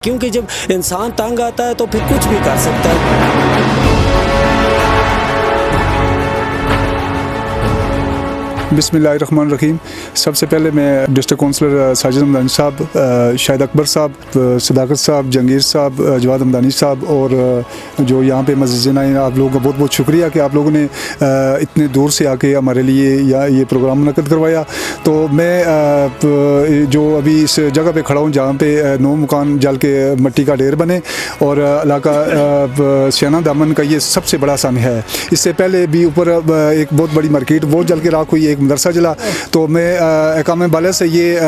کیونکہ جب انسان تنگ آتا ہے تو پھر کچھ بھی کر سکتا ہے۔ بسم اللہ الرحمن الرحیم۔ سب سے پہلے میں ڈسٹرکٹ کونسلر ساجد حمدانی صاحب، شاہد اکبر صاحب، صداقت صاحب، جہانگیر صاحب، جواد حمدانی صاحب اور جو یہاں پہ مسجد آئے ہیں، آپ لوگوں کا بہت بہت شکریہ کہ آپ لوگوں نے اتنے دور سے آ کے ہمارے لیے یہ پروگرام منعقد کروایا۔ تو میں جو ابھی اس جگہ پہ کھڑا ہوں جہاں پہ 9 مکان جل کے مٹی کا ڈھیر بنے اور علاقہ سیانہ دامن کا یہ سب سے بڑا سامع ہے۔ اس سے پہلے بھی اوپر ایک بہت بڑی مارکیٹ وہ جل کے راکھ ہوئی، ایک مدرسہ جلا۔ تو میں احکام بالا سے یہ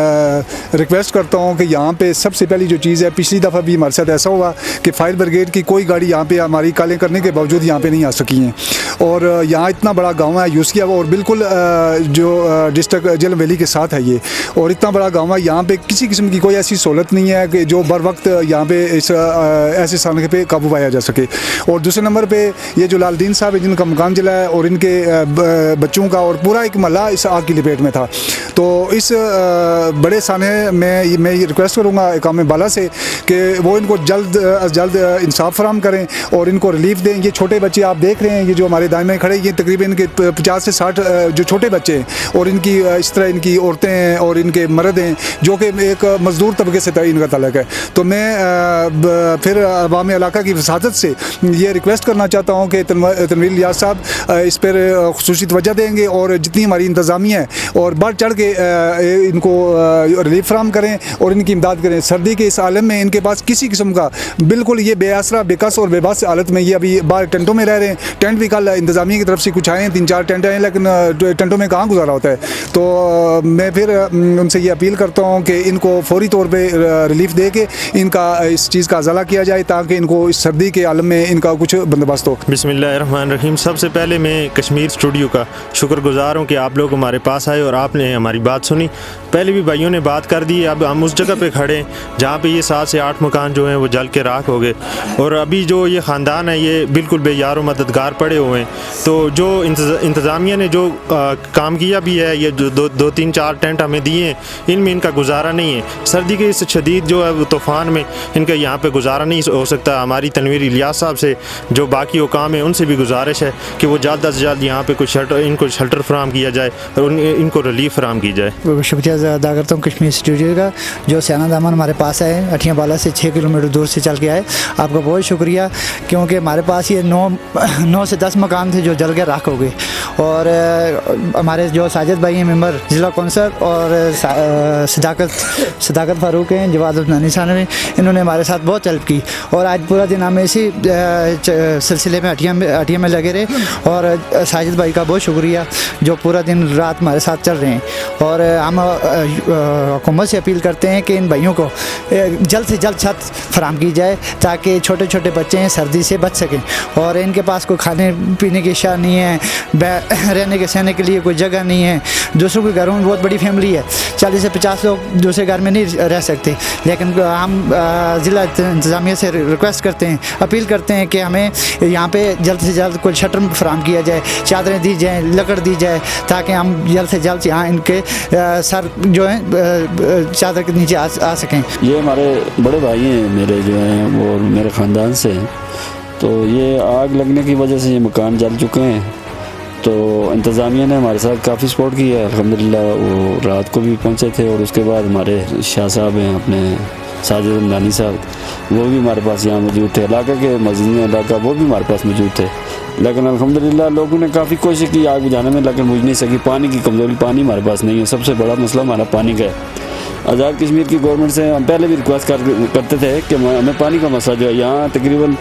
ریکویسٹ کرتا ہوں کہ یہاں پہ سب سے پہلی جو چیز ہے، پچھلی دفعہ بھی ہمارے ساتھ ایسا ہوا کہ فائر بریگیڈ کی کوئی گاڑی یہاں پہ ہماری کالیں کرنے کے باوجود یہاں پہ نہیں آ سکی ہیں، اور یہاں اتنا بڑا گاؤں ہے یوسکیا اور بالکل جو ڈسٹرکٹ جہلم ویلی کے ساتھ ہے یہ، اور اتنا بڑا گاؤں ہے، یہاں پہ کسی قسم کی کوئی ایسی سہولت نہیں ہے کہ جو بر وقت یہاں پہ اس ایسے سانحے پہ قابو پایا جا سکے۔ اور دوسرے نمبر پہ یہ جو لال دین صاحب ہے جن کا مکان جلا ہے اور ان کے بچوں کا اور پورا ایک محلہ اس آگ کی لپیٹ میں تھا، تو اس بڑے سانحے میں یہ ریکویسٹ کروں گا احکام بالا سے کہ وہ ان کو جلد از جلد انصاف فراہم کریں اور ان کو ریلیف دیں۔ یہ چھوٹے بچے آپ دیکھ رہے ہیں، یہ جو ہمارے دائیں میں کھڑے، یہ تقریباً ان کے 50 سے 60 جو چھوٹے بچے ہیں، اور ان کی اس طرح ان کی عورتیں ہیں اور ان کے مرد ہیں جو کہ ایک مزدور طبقے سے ان کا تعلق ہے۔ تو میں پھر عوام علاقہ کی وساطت سے یہ ریکویسٹ کرنا چاہتا ہوں کہ تنویر الیاس صاحب اس پر خصوصی توجہ دیں گے اور جتنی ہماری انتظامیہ ہے اور بڑھ چڑھ کے ان کو ریلیف فراہم کریں اور ان کی امداد کریں۔ سردی کے اس عالم میں ان کے پاس کسی قسم کا بالکل یہ بے آسرا، بے کس اور بے بس حالت میں یہ ابھی باہر ٹینٹوں میں رہ رہے ہیں۔ ٹینٹ بھی کل انتظامیہ کی طرف سے کچھ آئے ہیں، 3-4 ٹینٹ آئے ہیں، لیکن ٹینٹوں میں کہاں گزارا ہوتا ہے۔ تو میں پھر ان سے یہ اپیل کرتا ہوں کہ ان کو فوری طور پہ ریلیف دے کے ان کا اس چیز کا ازالہ کیا جائے تاکہ ان کو اس سردی کے عالم میں ان کا کچھ بندوبست ہو۔ بسم اللہ الرحمن الرحیم۔ سب سے پہلے میں کشمیر اسٹوڈیو کا شکر گزار ہوں کہ آپ لوگ ہمارے پاس آئے اور آپ نے ہماری بات سنی۔ پہلے بھی بھائیوں نے بات کر دی، اب ہم اس جگہ پہ کھڑے ہیں جہاں پہ یہ 7 سے 8 مکان جو ہیں وہ جل کے راکھ ہو گئے، اور ابھی جو یہ خاندان ہے یہ بالکل بے یار و مددگار پڑے ہوئے ہیں۔ تو جو انتظامیہ نے جو کام کیا بھی ہے، یہ جو 2-3-4 ٹینٹ ہمیں دیے ہیں، ان میں ان کا گزارا نہیں ہے۔ سردی کے اس شدید جو ہے وہ طوفان میں ان کا یہاں پہ گزارا نہیں ہو سکتا۔ ہماری تنویر الیاس صاحب سے جو باقی حکام ہیں ان سے بھی گزارش ہے کہ وہ جلد از جلد یہاں پہ ان کو شیلٹر فراہم کیا جائے اور ان کو ریلیف فراہم کی جائے۔ شکریہ ادا کرتا ہوں کشمیر اسٹوڈیو کا، جو سیانہ دامن ہمارے پاس ہے، اٹھیاں بالا سے 6 کلومیٹر دور سے چل کے آئے۔ آپ کا بہت شکریہ، کیونکہ ہمارے پاس یہ 9 سے 10 مکان تھے جو جل کے راکھ ہو گئے، اور ہمارے جو ساجد بھائی ہیں ممبر ضلع کونسل اور صداقت فاروق ہیں، جواد حمدانی صاحب ہیں، انہوں نے ہمارے ساتھ بہت ہیلپ کی، اور آج پورا دن ہم اسی سلسلے میں اٹھیاں میں لگے رہے، اور ساجد بھائی کا بہت شکریہ جو پورا دن رات ہمارے ساتھ چل رہے ہیں۔ اور ہم حکومت سے اپیل کرتے ہیں کہ ان بھائیوں کو جلد سے جلد چھت فراہم کی جائے تاکہ چھوٹے چھوٹے بچے ہیں سردی سے بچ سکیں، اور ان کے پاس کوئی کھانے پینے کی اشیاء نہیں ہے، رہنے کے سہنے کے لیے کوئی جگہ نہیں ہے۔ دوسروں کے گھروں میں بہت بڑی فیملی ہے، 40 سے 50 لوگ دوسرے گھر میں نہیں رہ سکتے، لیکن ہم ضلع انتظامیہ سے ریکویسٹ کرتے ہیں، اپیل کرتے ہیں کہ ہمیں یہاں پہ جلد سے جلد کوئی شٹر فراہم کیا جائے، چادریں دی جائیں، لکڑ دی جائے، تاکہ ہم جلد سے جلد یہاں ان کے سر جو ہیں چادر کے نیچے آ سکیں۔ یہ ہمارے بڑے بھائی ہیں میرے جو ہیں وہ میرے خاندان سے ہیں، تو یہ آگ لگنے کی وجہ سے یہ مکان جل چکے ہیں۔ تو انتظامیہ نے ہمارے ساتھ کافی سپورٹ کی ہے، الحمدللہ وہ رات کو بھی پہنچے تھے، اور اس کے بعد ہمارے شاہ صاحب ہیں اپنے ساجد حمدانی صاحب، وہ بھی ہمارے پاس یہاں موجود تھے، علاقہ کے مسجد علاقہ وہ بھی ہمارے پاس موجود تھے، لیکن الحمدللہ لوگوں نے کافی کوشش کی آگ بجھانے میں، لیکن بجھ نہیں سکی۔ پانی کی کمزوری، پانی ہمارے پاس نہیں ہے، سب سے بڑا مسئلہ ہمارا پانی کا ہے۔ آزاد کشمیر کی گورنمنٹ سے ہم پہلے بھی ریکویسٹ کرتے تھے کہ ہمیں پانی کا مسئلہ جو ہے، یہاں تقریباً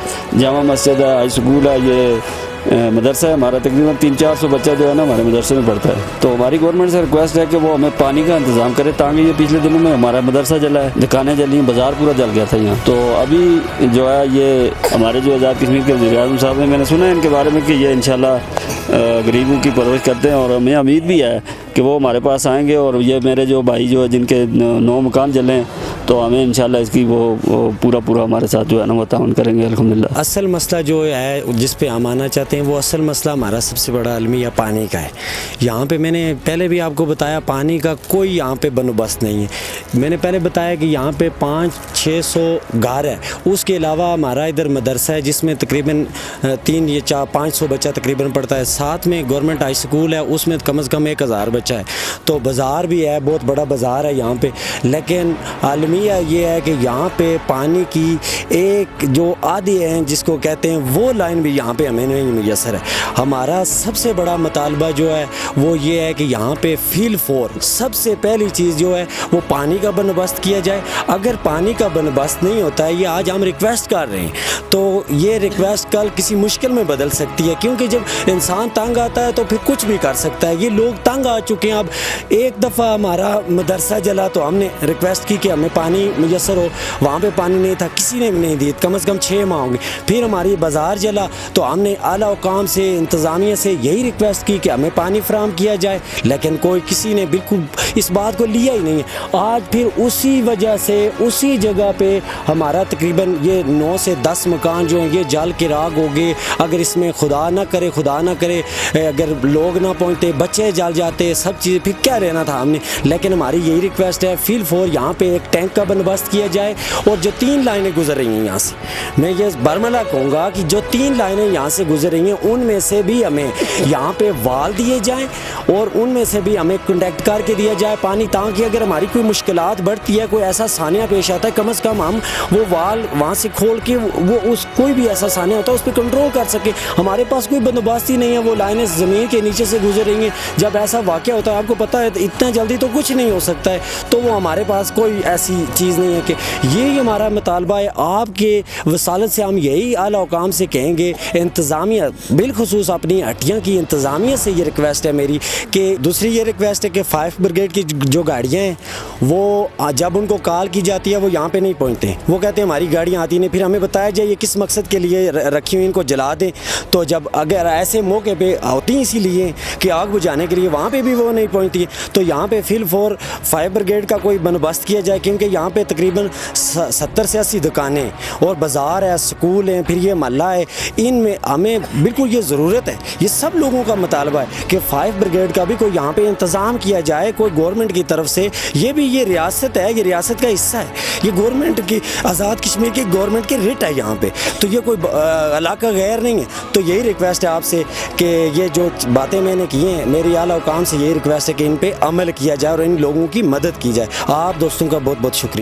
جامع مسجد ہے، ہائی اسکول ہے، یہ مدرسہ ہے ہمارا، تقریباً 300-400 بچہ جو ہے نا ہمارے مدرسے میں پڑھتا ہے۔ تو ہماری گورنمنٹ سے ریکویسٹ ہے کہ وہ ہمیں پانی کا انتظام کرے، تاکہ یہ پچھلے دنوں میں ہمارا مدرسہ جلا ہے، دکانیں جلی ہیں، بازار پورا جل گیا تھا یہاں۔ تو ابھی جو ہے یہ ہمارے جو آزاد کشمیر کے وزیر اعظم صاحب ہیں، میں نے سنا ہے ان کے بارے میں کہ یہ انشاءاللہ غریبوں کی پرورش کرتے ہیں، اور ہمیں امید بھی ہے کہ کہ وہ ہمارے پاس آئیں گے، اور یہ میرے جو بھائی جو ہے جن کے 9 مکان جلے ہیں، تو ہمیں انشاءاللہ اس کی وہ پورا ہمارے ساتھ جو ہے نا وہ تعاون کریں گے الحمدللہ۔ اصل مسئلہ جو ہے جس پہ ہم آنا چاہتے ہیں، وہ اصل مسئلہ ہمارا سب سے بڑا المیہ پانی کا ہے۔ یہاں پہ میں نے پہلے بھی آپ کو بتایا پانی کا کوئی یہاں پہ بندوبست نہیں ہے۔ میں نے پہلے بتایا کہ یہاں پہ 500-600 گھر ہے، اس کے علاوہ ہمارا ادھر مدرسہ ہے جس میں تقریباً 300 یا 500 بچہ تقریباً پڑھتا ہے، ساتھ میں گورنمنٹ ہائی سکول ہے، اس میں کم از کم 1000 بچہ ہے، تو بازار بھی ہے، بہت بڑا بازار ہے یہاں پہ۔ لیکن المیہ یہ ہے کہ یہاں پہ پانی کی ایک جو آدھی ہے جس کو کہتے ہیں وہ لائن بھی یہاں پہ ہمیں نہیں میسر ہے۔ ہمارا سب سے بڑا مطالبہ جو ہے وہ یہ ہے کہ یہاں پہ فیل فور سب سے پہلی چیز جو ہے وہ پانی کا بندوبست کیا جائے۔ اگر پانی کا بندوبست نہیں ہوتا ہے، یہ آج ہم ریکویسٹ کر رہے ہیں، تو یہ ریکویسٹ کل کسی مشکل میں بدل سکتی ہے، کیونکہ جب انسان تنگ آتا ہے تو پھر کچھ بھی کر سکتا ہے۔ یہ لوگ تنگ آ چکے ہیں۔ اب ایک دفعہ ہمارا مدرسہ جلا تو ہم نے ریکویسٹ کی کہ ہمیں پانی میسر ہو، وہاں پہ پانی نہیں تھا، کسی نے بھی نہیں دی، کم از کم 6 ماہ ہوں گے۔ پھر ہماری بازار جلا تو ہم نے اعلیٰ حکام سے، انتظامیہ سے یہی ریکویسٹ کی کہ ہمیں پانی فراہم کیا جائے، لیکن کسی نے بالکل اس بات کو لیا ہی نہیں ہے۔ آج پھر اسی وجہ سے اسی جگہ پہ ہمارا تقریباً یہ 9 سے 10 مکان جو ہیں یہ جل کے راگ ہو گئے۔ اگر اس میں خدا نہ کرے اگر لوگ نہ پہنچتے، بچے جل جاتے، سب چیزیں، پھر کیا رہنا تھا ہم نے۔ لیکن ہماری یہی ریکویسٹ ہے فیل فور یہاں پہ ایک ٹینک کا بندوبست کیا جائے، اور جو 3 لائنیں گزر رہی ہیں یہاں سے، میں یہ برملہ کہوں گا کہ جو 3 لائنیں یہاں سے گزر رہی ہیں ان میں سے بھی ہمیں یہاں پہ وال دیے جائیں، اور ان میں سے بھی ہمیں کنڈکٹ کر کے دیا جائے پانی، تاکہ اگر ہماری کوئی مشکلات بڑھتی ہے، کوئی ایسا سانحہ پیش آتا ہے، کم از کم ہم وہ وال وہاں سے کھول کے وہ کوئی بھی ایسا سانحہ ہوتا ہے اس پہ کنٹرول کر سکے۔ ہمارے پاس کوئی بندوبست ہی نہیں ہے، وہ لائنیں زمین کے نیچے سے گزر رہی ہیں۔ جب ایسا واقعہ ہوتا ہے، آپ کو پتہ ہے اتنا جلدی تو کچھ نہیں ہو سکتا ہے، تو وہ ہمارے پاس کوئی ایسی چیز نہیں ہے کہ یہی ہمارا مطالبہ ہے۔ آپ کے وسالت سے ہم یہی اعلیٰ حکام سے کہیں گے، انتظامیہ بالخصوص اپنی ہٹیاں کی انتظامیہ سے یہ ریکویسٹ ہے میری، کہ دوسری یہ ریکویسٹ ہے کہ 5 بریگیڈ کی جو گاڑیاں ہیں وہ جب ان کو کال کی جاتی ہے وہ یہاں پہ نہیں پہنچتے ہیں، وہ کہتے ہیں ہماری گاڑیاں آتی نہیں، پھر ہمیں بتایا جائے یہ کس مقصد کے لیے رکھی ہوئی، ان کو جلا دیں۔ تو جب اگر ایسے موقع پہ ہوتی ہیں اسی لیے کہ آگ بجھانے کے لیے، وہاں پہ بھی وہ نہیں پہنچتی ہے، تو یہاں پہ فیل فور 5 بریگیڈ کا کوئی بندوبست کیا جائے، کیونکہ یہاں پہ تقریباً 70 سے 80 دکانیں اور بازار ہے، سکول ہیں، پھر یہ محلہ ہے، ان میں ہمیں بالکل یہ ضرورت ہے، یہ سب لوگوں کا مطالبہ ہے کہ 5 بریگیڈ کا بھی کوئی یہاں پہ انتظام کیا جائے، کوئی گورنمنٹ کی طرف سے۔ یہ ریاست ہے، یہ ریاست کا حصہ ہے، یہ گورنمنٹ کی، آزاد کشمیر کی گورنمنٹ کی رٹ ہے یہاں پہ، تو یہ کوئی علاقہ غیر نہیں ہے۔ تو یہی ریکویسٹ ہے آپ سے کہ یہ جو باتیں میں نے کی ہیں، میری اعلیٰ حکام سے یہی ریکویسٹ ہے کہ ان پہ عمل کیا جائے اور ان لوگوں کی مدد کی جائے۔ آپ دوستوں کا بہت بہت شکریہ۔